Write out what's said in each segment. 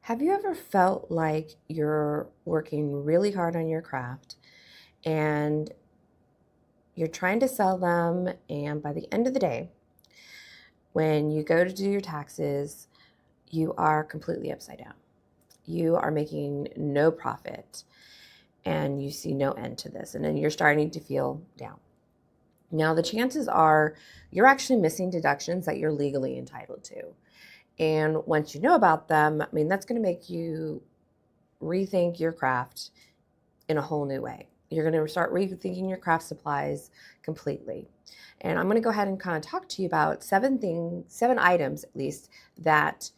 Have you ever felt like you're working really hard on your craft and you're trying to sell them, and by the end of the day, when you go to do your taxes, you are completely upside down? You are making no profit and you see no end to this, and then you're starting to feel down. Now, the chances are you're actually missing deductions that you're legally entitled to. And once you know about them, that's going to make you rethink your craft in a whole new way. You're going to start rethinking your craft supplies completely. And I'm going to go ahead and kind of talk to you about seven items at least, that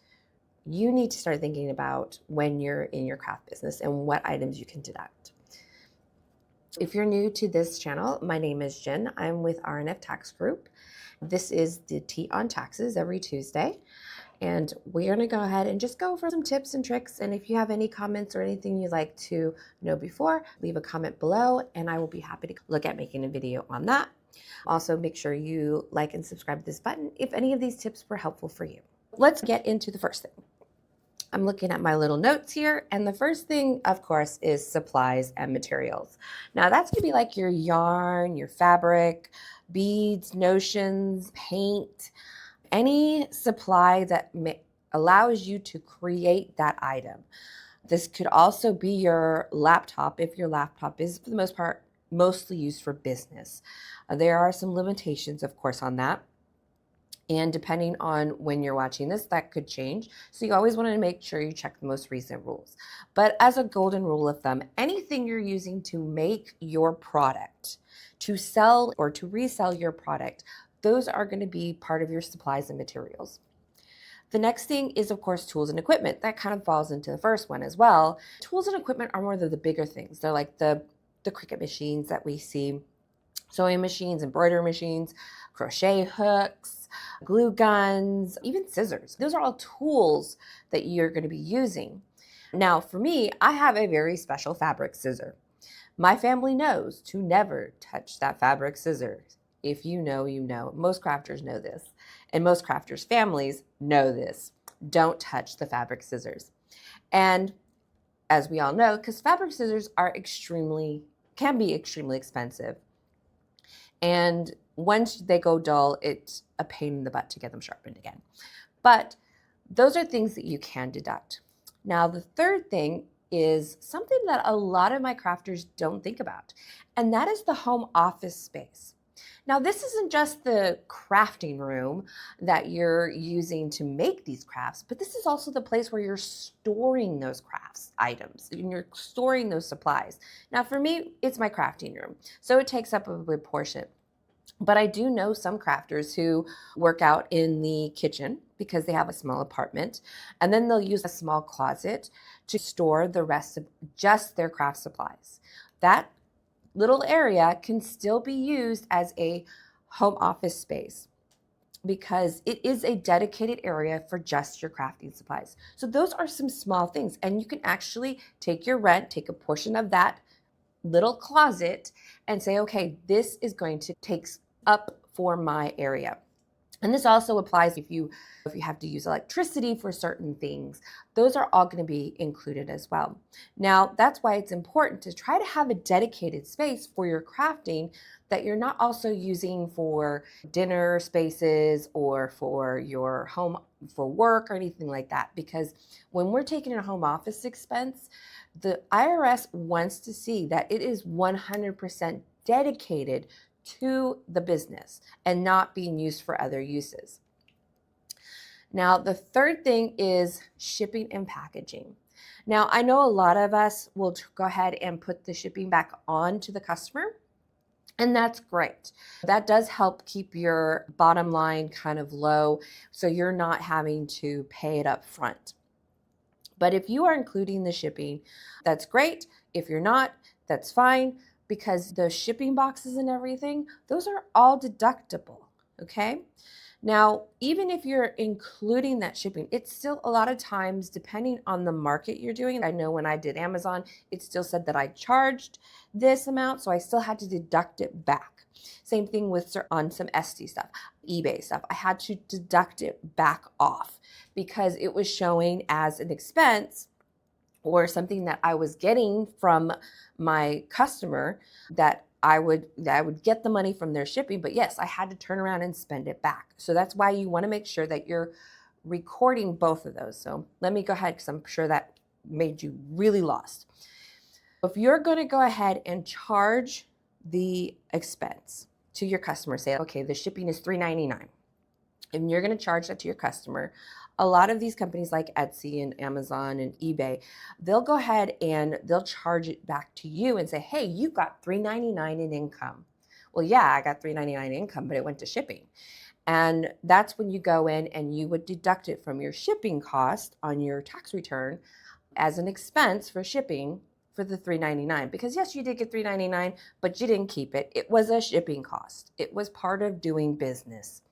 you need to start thinking about when you're in your craft business and what items you can deduct. If you're new to this channel, my name is Jen. I'm with RNF Tax Group. This is the Tea on Taxes every Tuesday. And we're going to go ahead and just go over some tips and tricks. And if you have any comments or anything you'd like to know before, leave a comment below and I will be happy to look at making a video on that. Also, make sure you like and subscribe to this button if any of these tips were helpful for you. Let's get into the first thing. I'm looking at my little notes here, and the first thing, of course, is supplies and materials. Now, that's going to be like your yarn, your fabric, beads, notions, paint, any supply that allows you to create that item. This could also be your laptop if your laptop is, for the most part, mostly used for business. There are some limitations, of course, on that. And depending on when you're watching this, that could change. So you always want to make sure you check the most recent rules. But as a golden rule of thumb, anything you're using to make your product, to sell or to resell your product, those are going to be part of your supplies and materials. The next thing is, of course, tools and equipment. That kind of falls into the first one as well. Tools and equipment are more of the bigger things. They're like the Cricut machines that we see, sewing machines, embroidery machines, crochet hooks, glue guns, even scissors. Those are all tools that you're going to be using. Now, for me, I have a very special fabric scissor. My family knows to never touch that fabric scissor. If you know, you know. Most crafters know this, and most crafters' families know this. Don't touch the fabric scissors. And as we all know, because fabric scissors can be extremely expensive. And once they go dull, it's a pain in the butt to get them sharpened again. But those are things that you can deduct. Now, the third thing is something that a lot of my crafters don't think about, and that is the home office space. Now, this isn't just the crafting room that you're using to make these crafts, but this is also the place where you're storing those crafts items and you're storing those supplies. Now, for me, it's my crafting room, so it takes up a good portion. But I do know some crafters who work out in the kitchen because they have a small apartment, and then they'll use a small closet to store the rest of just their craft supplies. That little area can still be used as a home office space because it is a dedicated area for just your crafting supplies. So those are some small things, and you can actually take your rent, take a portion of that little closet and say, okay, this is going to take up for my area. And this also applies if you have to use electricity for certain things. Those are all going to be included as well. Now, that's why it's important to try to have a dedicated space for your crafting that you're not also using for dinner spaces or for your home for work or anything like that. Because when we're taking a home office expense, the IRS wants to see that it is 100% dedicated to the business and not being used for other uses. Now, the third thing is shipping and packaging. Now, I know a lot of us will go ahead and put the shipping back on to the customer, and that's great. That does help keep your bottom line kind of low, so you're not having to pay it up front. But if you are including the shipping, that's great. If you're not, that's fine, because the shipping boxes and everything, those are all deductible, okay? Now, even if you're including that shipping, it's still a lot of times, depending on the market you're doing. I know when I did Amazon, it still said that I charged this amount, so I still had to deduct it back. Same thing with on some Etsy stuff, eBay stuff. I had to deduct it back off because it was showing as an expense or something that I was getting from my customer that I would get the money from their shipping, but yes, I had to turn around and spend it back. So that's why you want to make sure that you're recording both of those. So let me go ahead because I'm sure that made you really lost. If you're going to go ahead and charge the expense to your customer, say, okay, the shipping is $3.99, and you're going to charge that to your customer. A lot of these companies like Etsy and Amazon and eBay, they'll go ahead and they'll charge it back to you and say, hey, you got $3.99 in income. Well, yeah, I got $3.99 in income, but it went to shipping. And that's when you go in and you would deduct it from your shipping cost on your tax return as an expense for shipping for the $3.99. Because yes, you did get $3.99, but you didn't keep it. It was a shipping cost. It was part of doing business.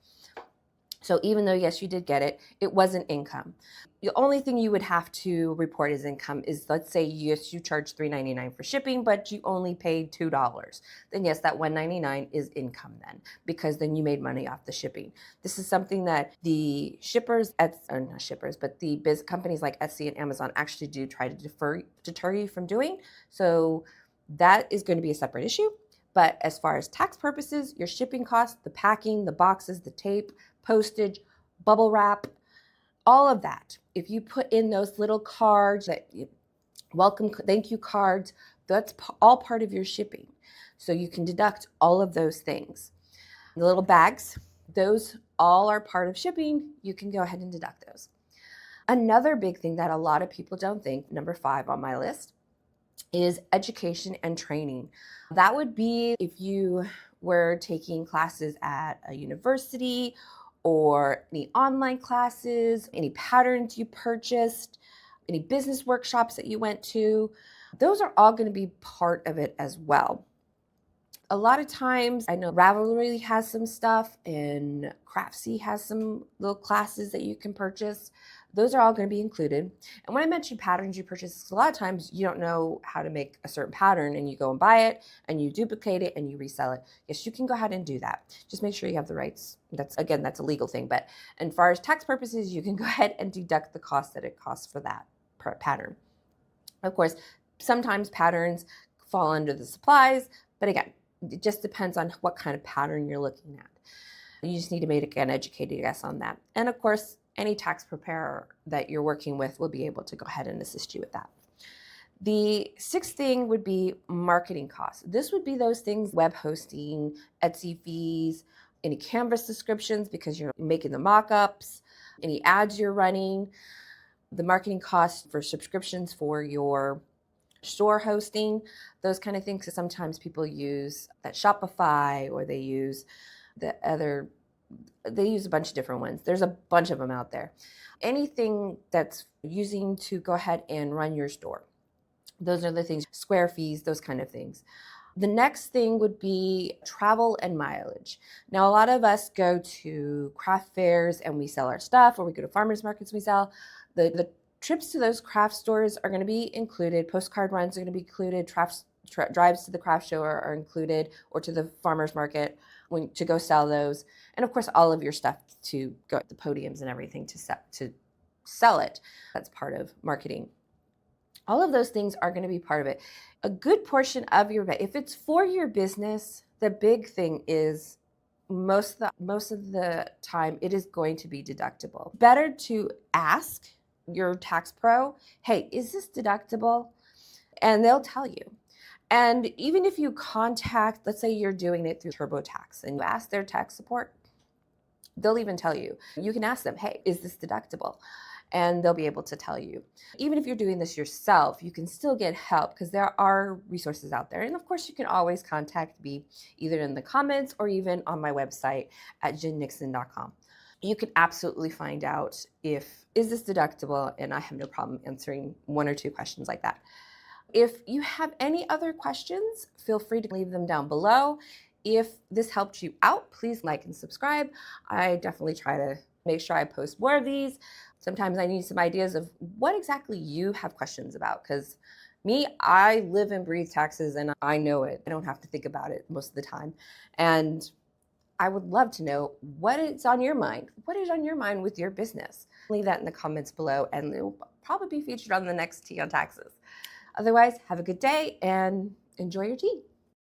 So even though, yes, you did get it, it wasn't income. The only thing you would have to report as income is, let's say, yes, you charged $3.99 for shipping, but you only paid $2. Then yes, that $1.99 is income then, because then you made money off the shipping. This is something that the shippers, not shippers, but the companies like Etsy and Amazon actually do try to deter you from doing. So that is going to be a separate issue. But as far as tax purposes, your shipping costs, the packing, the boxes, the tape, postage, bubble wrap, all of that. If you put in those little cards, that welcome, thank you cards, that's all part of your shipping. So you can deduct all of those things. The little bags, those all are part of shipping. You can go ahead and deduct those. Another big thing that a lot of people don't think, number 5 on my list, is education and training. That would be if you were taking classes at a university or any online classes, any patterns you purchased, any business workshops that you went to. Those are all going to be part of it as well. A lot of times, I know Ravelry has some stuff and Craftsy has some little classes that you can purchase. Those are all going to be included. And when I mention patterns you purchase, a lot of times you don't know how to make a certain pattern and you go and buy it and you duplicate it and you resell it. Yes, you can go ahead and do that. Just make sure you have the rights. That's a legal thing. But as far as tax purposes, you can go ahead and deduct the cost that it costs for that pattern. Of course, sometimes patterns fall under the supplies, but again, it just depends on what kind of pattern you're looking at. You just need to make an educated guess on that. And of course, any tax preparer that you're working with will be able to go ahead and assist you with that. The 6th thing would be marketing costs. This would be those things: web hosting, Etsy fees, any Canvas subscriptions because you're making the mock-ups, any ads you're running, the marketing costs for subscriptions for your store hosting, those kind of things. So sometimes people use that Shopify, or they use they use a bunch of different ones. There's a bunch of them out there. Anything that's using to go ahead and run your store. Those are the things, Square fees, those kind of things. The next thing would be travel and mileage. Now, a lot of us go to craft fairs and we sell our stuff, or we go to farmers markets and we sell. The trips to those craft stores are going to be included. Postcard runs are going to be included. Drives to the craft show are included, or to the farmers market to go sell those. And of course, all of your stuff to go at the podiums and everything to sell it. That's part of marketing. All of those things are going to be part of it. A good portion of if it's for your business, the big thing is most of the time it is going to be deductible. Better to ask your tax pro, hey, is this deductible? And they'll tell you. And even if you contact, let's say you're doing it through TurboTax and you ask their tax support, they'll even tell you. You can ask them, hey, is this deductible? And they'll be able to tell you. Even if you're doing this yourself, you can still get help because there are resources out there. And of course, you can always contact me either in the comments or even on my website at jennixon.com. You can absolutely find out is this deductible, and I have no problem answering 1 or 2 questions like that. If you have any other questions, feel free to leave them down below. If this helped you out, please like and subscribe. I definitely try to make sure I post more of these. Sometimes I need some ideas of what exactly you have questions about, because Me, I live and breathe taxes and I know it. I don't have to think about it most of the time. And I would love to know what is on your mind. What is on your mind with your business? Leave that in the comments below and it will probably be featured on the next Tea on Taxes. Otherwise, have a good day and enjoy your tea.